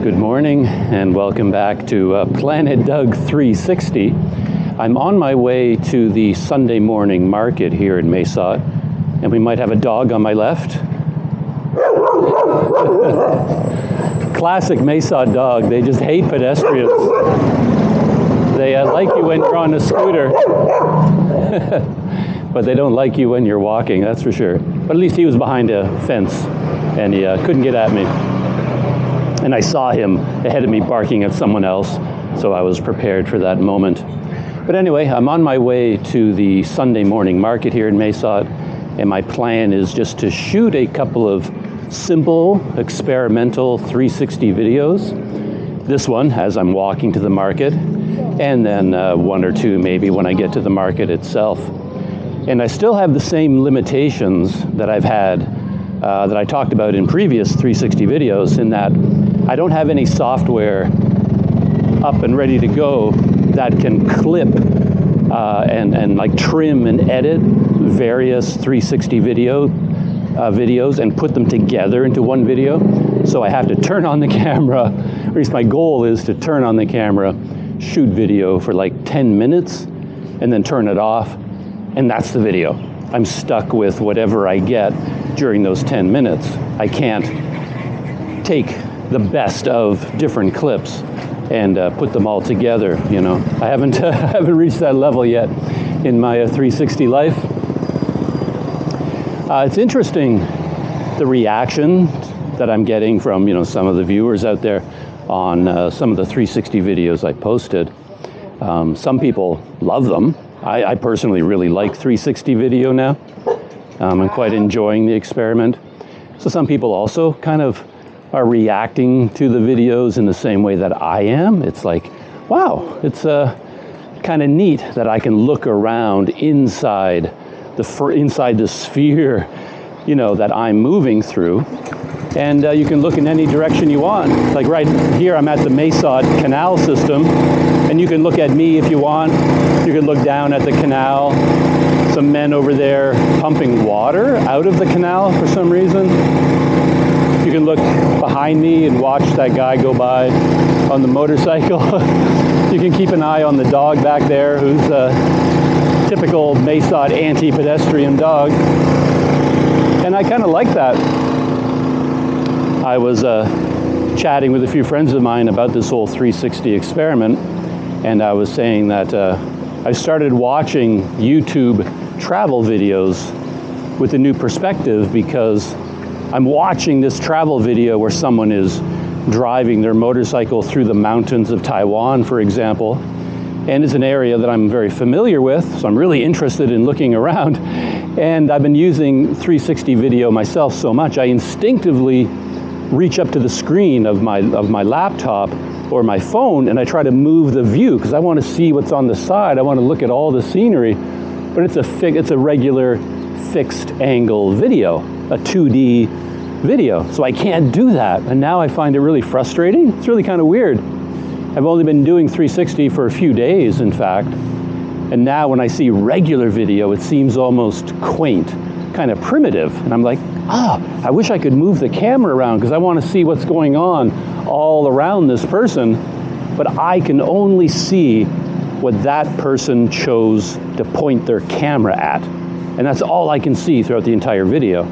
Good morning and welcome back to Planet Doug 360. I'm on my way to the Sunday morning market here in Mesot, and we might have a dog on my left. Classic Mesot dog, they just hate pedestrians. They like you when you're on a scooter, but they don't like you when you're walking, that's for sure. But at least he was behind a fence and he couldn't get at me. And I saw him ahead of me barking at someone else, so I was prepared for that moment. But anyway, I'm on my way to the Sunday morning market here in Mesot, and my plan is just to shoot a couple of simple, experimental 360 videos. This one, as I'm walking to the market, and then one or two maybe when I get to the market itself. And I still have the same limitations that I've had, that I talked about in previous 360 videos, in that I don't have any software up and ready to go that can clip and like trim and edit various 360 videos and put them together into one video. So I have to turn on the camera, or at least my goal is to turn on the camera, shoot video for like 10 minutes, and then turn it off, and that's the video. I'm stuck with whatever I get during those 10 minutes. I can't take the best of different clips and put them all together, you know. I haven't reached that level yet in my 360 life. It's interesting, the reaction that I'm getting from, you know, some of the viewers out there on some of the 360 videos I posted. Some people love them. I personally really like 360 video now. I'm quite enjoying the experiment. So some people also kind of are reacting to the videos in the same way that I am. It's like, wow, it's kind of neat that I can look around inside the sphere, you know, that I'm moving through. And you can look in any direction you want. Like right here, I'm at the Mesot canal system, and you can look at me if you want. You can look down at the canal. Some men over there pumping water out of the canal for some reason. You can look behind me and watch that guy go by on the motorcycle. You can keep an eye on the dog back there, who's a typical Mesot anti-pedestrian dog. And I kind of like that. I was chatting with a few friends of mine about this whole 360 experiment, and I was saying that I started watching YouTube travel videos with a new perspective, because I'm watching this travel video where someone is driving their motorcycle through the mountains of Taiwan, for example, and it's an area that I'm very familiar with, so I'm really interested in looking around. And I've been using 360 video myself so much, I instinctively reach up to the screen of my laptop or my phone, and I try to move the view because I want to see what's on the side. I want to look at all the scenery, but it's a regular fixed angle video, a 2D video, so I can't do that. And now I find it really frustrating. It's really kind of weird. I've only been doing 360 for a few days, in fact, and now when I see regular video, it seems almost quaint, kind of primitive, and I'm like, I wish I could move the camera around because I want to see what's going on all around this person, but I can only see what that person chose to point their camera at, and that's all I can see throughout the entire video.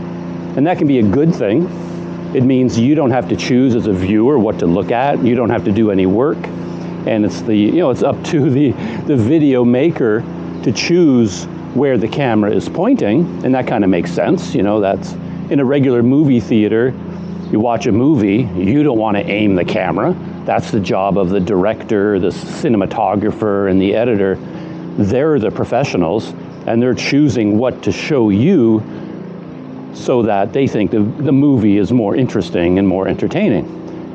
And that can be a good thing. It means you don't have to choose as a viewer what to look at. You don't have to do any work, and it's it's up to the video maker to choose where the camera is pointing, and that kind of makes sense. You know, that's in a regular movie theater. You watch a movie, you don't want to aim the camera. That's the job of the director, the cinematographer, and the editor. They're the professionals, and they're choosing what to show you so that they think the movie is more interesting and more entertaining.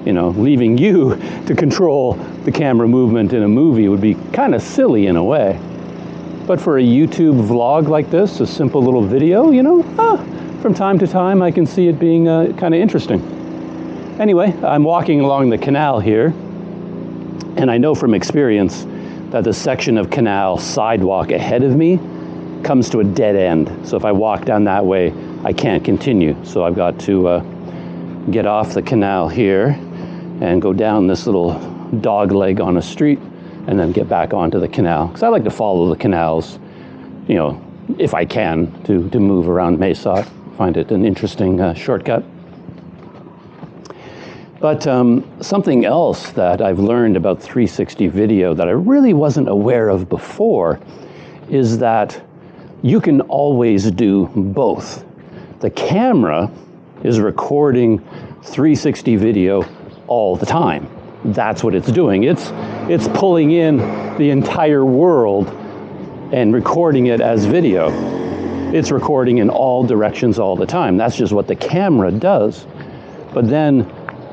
You know, leaving you to control the camera movement in a movie would be kind of silly in a way. But for a YouTube vlog like this, a simple little video, you know, from time to time I can see it being kind of interesting. Anyway, I'm walking along the canal here, and I know from experience that the section of canal sidewalk ahead of me comes to a dead end. So if I walk down that way, I can't continue. So I've got to get off the canal here and go down this little dog leg on a street and then get back onto the canal. Because I like to follow the canals, you know, if I can, to move around Mesot. Find it an interesting shortcut. But something else that I've learned about 360 video that I really wasn't aware of before is that you can always do both. The camera is recording 360 video all the time. That's what it's doing. It's pulling in the entire world and recording it as video. It's recording in all directions all the time. That's just what the camera does. But then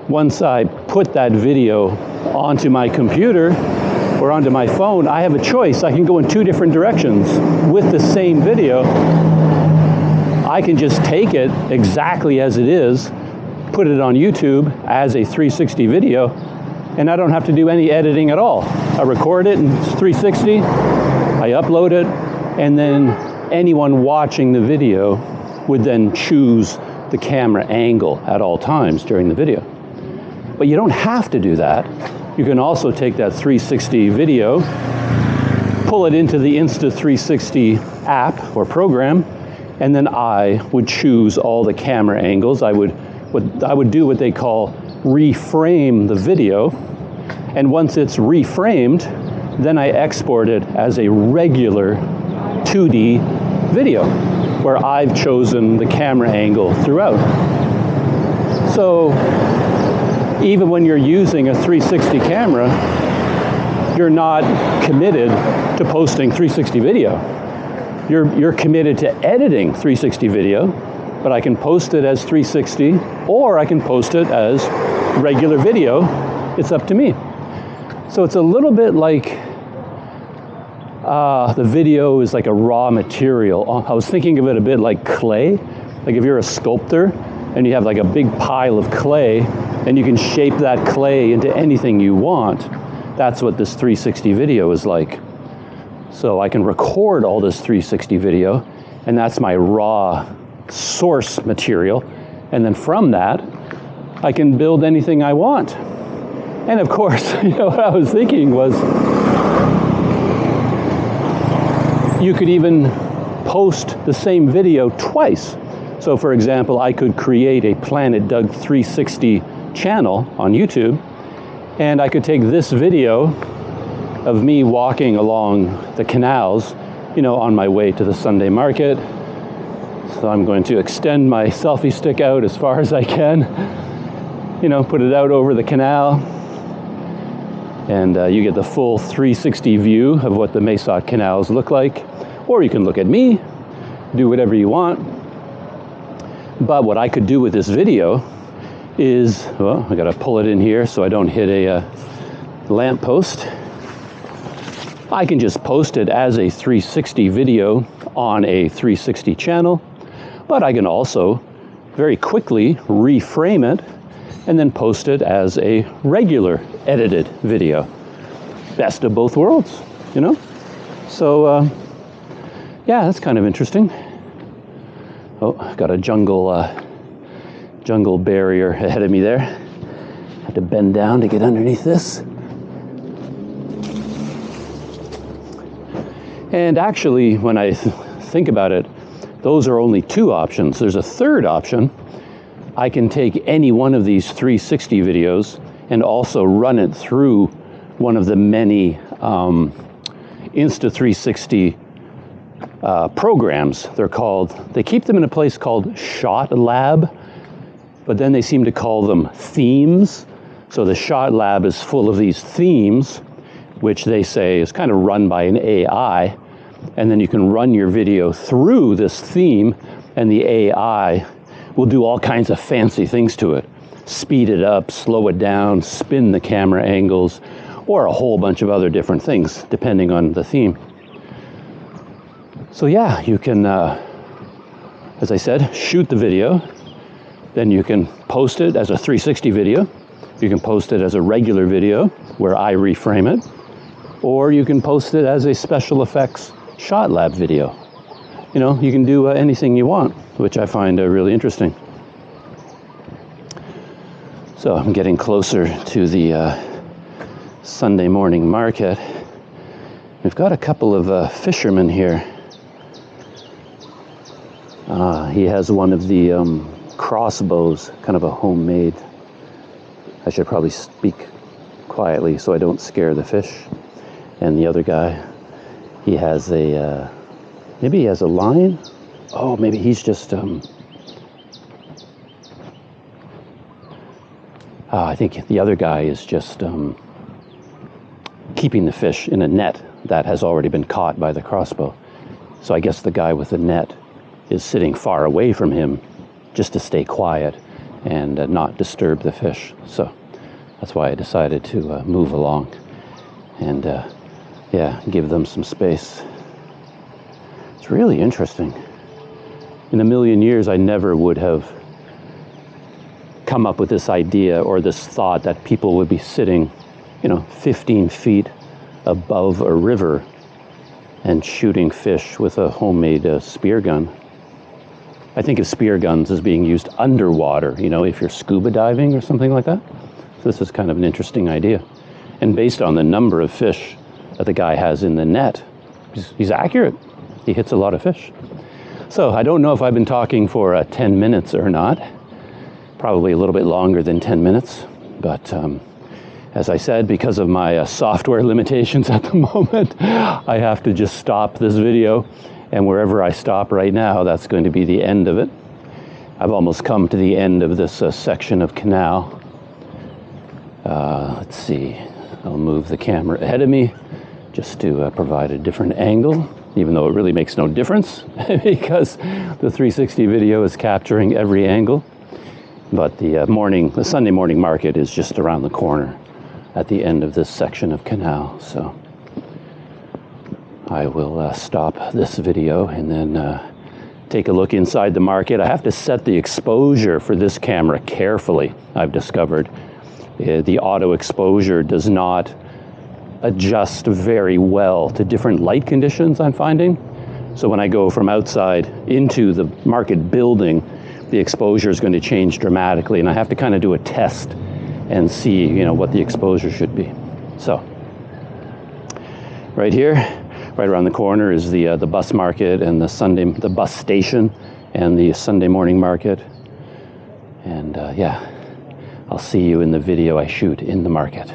once I put that video onto my computer or onto my phone, I have a choice. I can go in two different directions with the same video. I can just take it exactly as it is, put it on YouTube as a 360 video, and I don't have to do any editing at all. I record it in 360, I upload it, and then anyone watching the video would then choose the camera angle at all times during the video. But you don't have to do that. You can also take that 360 video, pull it into the Insta360 app or program, and then I would choose all the camera angles. I would do what they call reframe the video, and once it's reframed, then I export it as a regular 2D video where I've chosen the camera angle throughout. So even when you're using a 360 camera, you're not committed to posting 360 video. You're committed to editing 360 video, but I can post it as 360 or I can post it as regular video. It's up to me. So it's a little bit like the video is like a raw material. I was thinking of it a bit like clay. Like if you're a sculptor and you have like a big pile of clay and you can shape that clay into anything you want, that's what this 360 video is like. So I can record all this 360 video, and that's my raw source material. And then from that, I can build anything I want. And of course, you know, what I was thinking was, you could even post the same video twice. So for example, I could create a Planet Doug 360 channel on YouTube, and I could take this video of me walking along the canals, you know, on my way to the Sunday market. So I'm going to extend my selfie stick out as far as I can, you know, put it out over the canal, and you get the full 360 view of what the Mesot canals look like. Or you can look at me, do whatever you want. But what I could do with this video is, well, I gotta pull it in here so I don't hit a lamp post. I can just post it as a 360 video on a 360 channel, but I can also very quickly reframe it and then post it as a regular edited video. Best of both worlds, you know? So, yeah, that's kind of interesting. Oh, I've got a jungle barrier ahead of me there. I have to bend down to get underneath this. And actually, when I think about it, those are only two options. There's a third option. I can take any one of these 360 videos and also run it through one of the many Insta360 programs. They keep them in a place called Shot Lab, but then they seem to call them themes. So the Shot Lab is full of these themes, which they say is kind of run by an AI, and then you can run your video through this theme, and the AI will do all kinds of fancy things to it. Speed it up, slow it down, spin the camera angles, or a whole bunch of other different things, depending on the theme. So yeah, you can, as I said, shoot the video, then you can post it as a 360 video, you can post it as a regular video where I reframe it, or you can post it as a special effects Shot Lab video. You know, you can do anything you want, which I find really interesting. So I'm getting closer to the Sunday morning market. We've got a couple of fishermen here. He has one of the crossbows, kind of a homemade. I should probably speak quietly so I don't scare the fish. And the other guy, he has a, maybe he has a line? Oh, maybe he's just, I think the other guy is just keeping the fish in a net that has already been caught by the crossbow. So I guess the guy with the net is sitting far away from him just to stay quiet and not disturb the fish. So that's why I decided to move along and yeah, give them some space. It's really interesting. In a million years, I never would have come up with this idea or this thought that people would be sitting, 15 feet above a river and shooting fish with a homemade spear gun. I think of spear guns as being used underwater, if you're scuba diving or something like that. So this is kind of an interesting idea. And based on the number of fish that the guy has in the net, he's accurate. He hits a lot of fish. So I don't know if I've been talking for 10 minutes or not. Probably a little bit longer than 10 minutes. But as I said, because of my software limitations at the moment, I have to just stop this video. And wherever I stop right now, that's going to be the end of it. I've almost come to the end of this section of canal. Let's see. I'll move the camera ahead of me just to provide a different angle, even though it really makes no difference because the 360 video is capturing every angle. But the Sunday morning market is just around the corner at the end of this section of canal. So I will stop this video and then take a look inside the market. I have to set the exposure for this camera carefully, I've discovered. The auto exposure does not adjust very well to different light conditions, I'm finding. So when I go from outside into the market building, the exposure is going to change dramatically, and I have to kind of do a test and see, what the exposure should be. So right here, right around the corner is the bus market and the bus station and the Sunday morning market. And yeah, I'll see you in the video I shoot in the market.